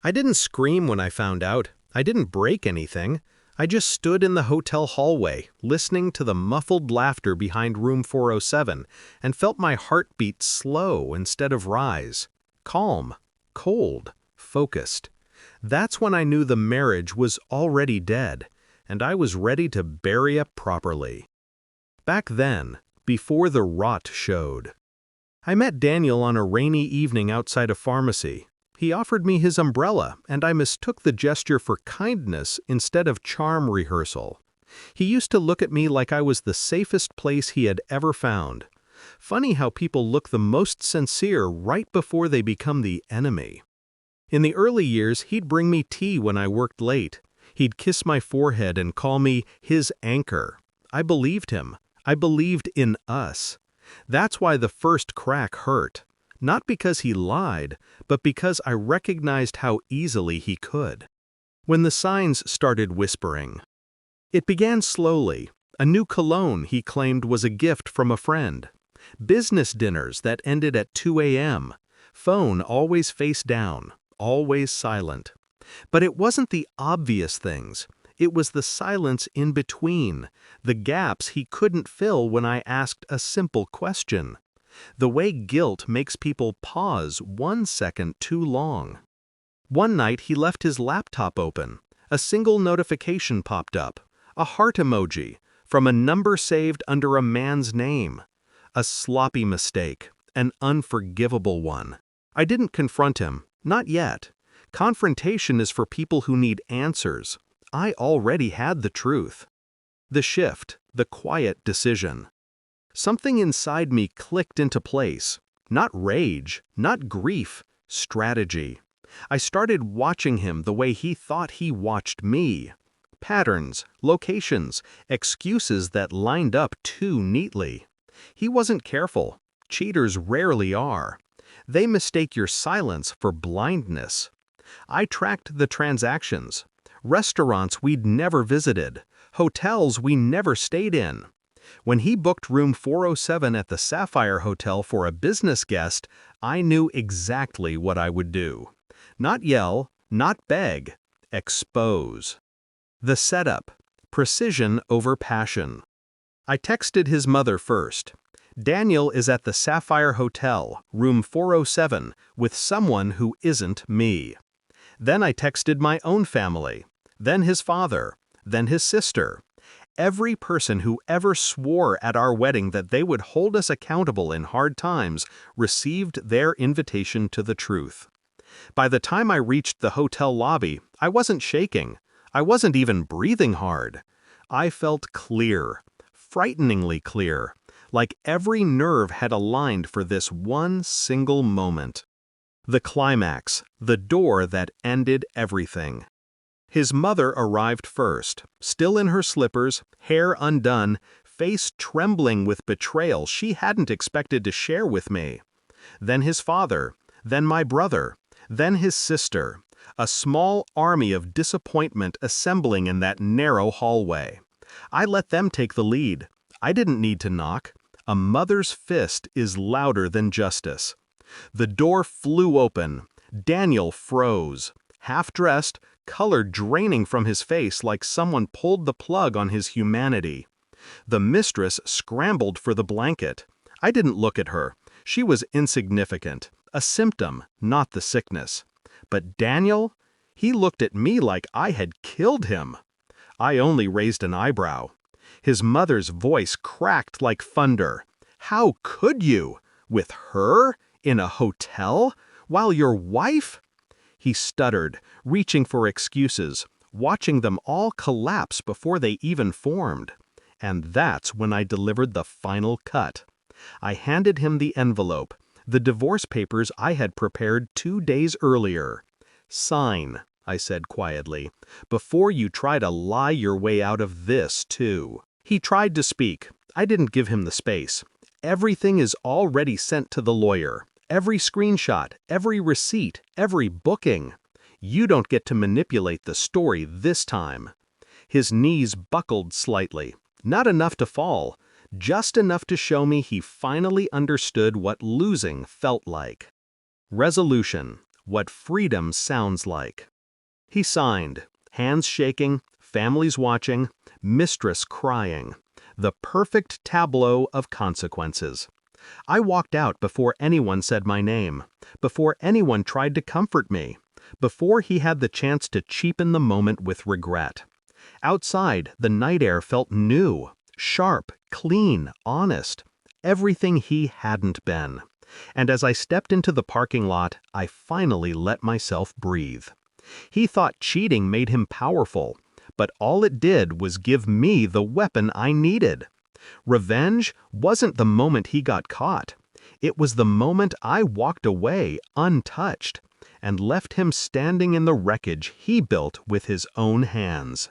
I didn't scream when I found out. I didn't break anything. I just stood in the hotel hallway, listening to the muffled laughter behind room 407, and felt my heart beat slow instead of rise. Calm, cold, focused. That's when I knew the marriage was already dead, and I was ready to bury it properly. Back then, before the rot showed. I met Daniel on a rainy evening outside a pharmacy. He offered me his umbrella, and I mistook the gesture for kindness instead of charm rehearsal. He used to look at me like I was the safest place he had ever found. Funny how people look the most sincere right before they become the enemy. In the early years, he'd bring me tea when I worked late. He'd kiss my forehead and call me his anchor. I believed him. I believed in us. That's why the first crack hurt. Not because he lied, but because I recognized how easily he could. When the signs started whispering. It began slowly. A new cologne he claimed was a gift from a friend. Business dinners that ended at 2 a.m. Phone always face down, always silent. But it wasn't the obvious things. It was the silence in between, the gaps he couldn't fill when I asked a simple question. The way guilt makes people pause 1 second too long. One night he left his laptop open. A single notification popped up, a heart emoji, from a number saved under a man's name. A sloppy mistake, an unforgivable one. I didn't confront him, not yet. Confrontation is for people who need answers. I already had the truth. The shift, the quiet decision. Something inside me clicked into place. Not rage, not grief, strategy. I started watching him the way he thought he watched me. Patterns, locations, excuses that lined up too neatly. He wasn't careful. Cheaters rarely are. They mistake your silence for blindness. I tracked the transactions. Restaurants we'd never visited. Hotels we never stayed in. When he booked room 407 at the Sapphire Hotel for a business guest, I knew exactly what I would do. Not yell, not beg, expose. The setup, precision over passion. I texted his mother first. Daniel is at the Sapphire Hotel, room 407, with someone who isn't me. Then I texted my own family, then his father, then his sister. Every person who ever swore at our wedding that they would hold us accountable in hard times received their invitation to the truth. By the time I reached the hotel lobby, I wasn't shaking. I wasn't even breathing hard. I felt clear, frighteningly clear, like every nerve had aligned for this one single moment. The climax, the door that ended everything. His mother arrived first, still in her slippers, hair undone, face trembling with betrayal she hadn't expected to share with me. Then his father, then my brother, then his sister, a small army of disappointment assembling in that narrow hallway. I let them take the lead. I didn't need to knock. A mother's fist is louder than justice. The door flew open. Daniel froze, half-dressed, color draining from his face like someone pulled the plug on his humanity. The mistress scrambled for the blanket. I didn't look at her. She was insignificant, a symptom, not the sickness. But Daniel? He looked at me like I had killed him. I only raised an eyebrow. His mother's voice cracked like thunder. How could you? With her? In a hotel? While your wife? He stuttered, reaching for excuses, watching them all collapse before they even formed. And that's when I delivered the final cut. I handed him the envelope, the divorce papers I had prepared 2 days earlier. "Sign," I said quietly, "before you try to lie your way out of this, too." He tried to speak. I didn't give him the space. Everything is already sent to the lawyer. Every screenshot, every receipt, every booking. You don't get to manipulate the story this time. His knees buckled slightly. Not enough to fall, just enough to show me he finally understood what losing felt like. Resolution. what freedom sounds like." He signed, hands shaking, families watching, Mistress crying. The perfect tableau of consequences. I walked out before anyone said my name, before anyone tried to comfort me, before he had the chance to cheapen the moment with regret. Outside, the night air felt new, sharp, clean, honest, everything he hadn't been. And as I stepped into the parking lot, I finally let myself breathe. He thought cheating made him powerful, but all it did was give me the weapon I needed. Revenge wasn't the moment he got caught. It was the moment I walked away untouched and left him standing in the wreckage he built with his own hands.